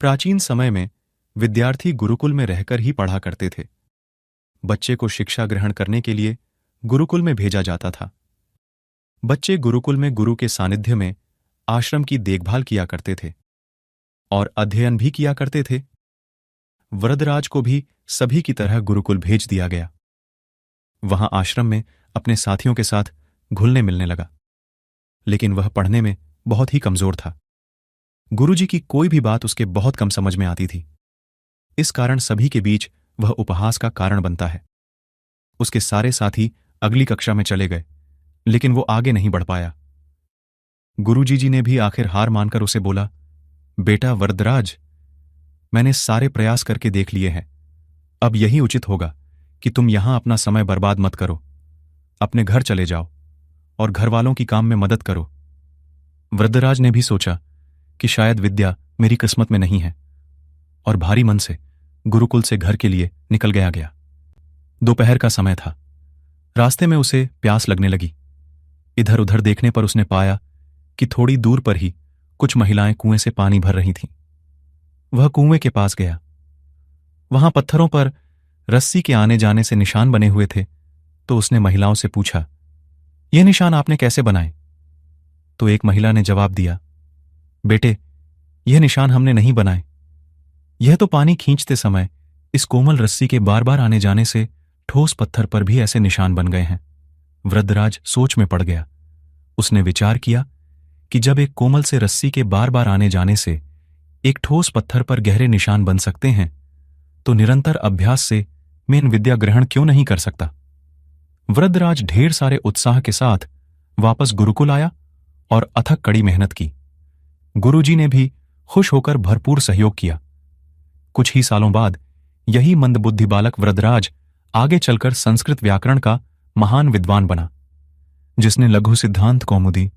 प्राचीन समय में विद्यार्थी गुरुकुल में रहकर ही पढ़ा करते थे। बच्चे को शिक्षा ग्रहण करने के लिए गुरुकुल में भेजा जाता था। बच्चे गुरुकुल में गुरु के सानिध्य में आश्रम की देखभाल किया करते थे और अध्ययन भी किया करते थे। वरदराज को भी सभी की तरह गुरुकुल भेज दिया गया। वहां आश्रम में अपने साथियों के साथ घुलने मिलने लगा, लेकिन वह पढ़ने में बहुत ही कमजोर था। गुरुजी की कोई भी बात उसके बहुत कम समझ में आती थी। इस कारण सभी के बीच वह उपहास का कारण बनता है। उसके सारे साथी अगली कक्षा में चले गए, लेकिन वो आगे नहीं बढ़ पाया। गुरुजी जी ने भी आखिर हार मानकर उसे बोला, बेटा वरदराज, मैंने सारे प्रयास करके देख लिए हैं। अब यही उचित होगा कि तुम यहां अपना समय बर्बाद मत करो। अपने घर चले जाओ और घर वालों की काम में मदद करो। वरदराज ने भी सोचा कि शायद विद्या मेरी किस्मत में नहीं है, और भारी मन से गुरुकुल से घर के लिए निकल गया। दोपहर का समय था। रास्ते में उसे प्यास लगने लगी। इधर उधर देखने पर उसने पाया कि थोड़ी दूर पर ही कुछ महिलाएं कुएं से पानी भर रही थीं। वह कुएं के पास गया। वहां पत्थरों पर रस्सी के आने जाने से निशान बने हुए थे। तो उसने महिलाओं से पूछा, यह निशान आपने कैसे बनाए? तो एक महिला ने जवाब दिया, बेटे, यह निशान हमने नहीं बनाए। यह तो पानी खींचते समय इस कोमल रस्सी के बार बार आने जाने से ठोस पत्थर पर भी ऐसे निशान बन गए हैं। वृद्धराज सोच में पड़ गया। उसने विचार किया कि जब एक कोमल से रस्सी के बार बार आने जाने से एक ठोस पत्थर पर गहरे निशान बन सकते हैं, तो निरंतर अभ्यास से मैं इन विद्या ग्रहण क्यों नहीं कर सकता? वृद्धराज ढेर सारे उत्साह के साथ वापस गुरुकुल आया और अथक कड़ी मेहनत की। गुरुजी ने भी खुश होकर भरपूर सहयोग किया। कुछ ही सालों बाद यही मंदबुद्धि बालक वृद्धराज आगे चलकर संस्कृत व्याकरण का महान विद्वान बना, जिसने लघु सिद्धांत कौमुदी,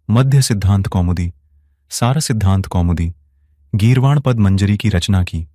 मध्य सिद्धांत कौमुदी, सार सिद्धांत कौमुदी, गीर्वाण पद मंजरी की रचना की।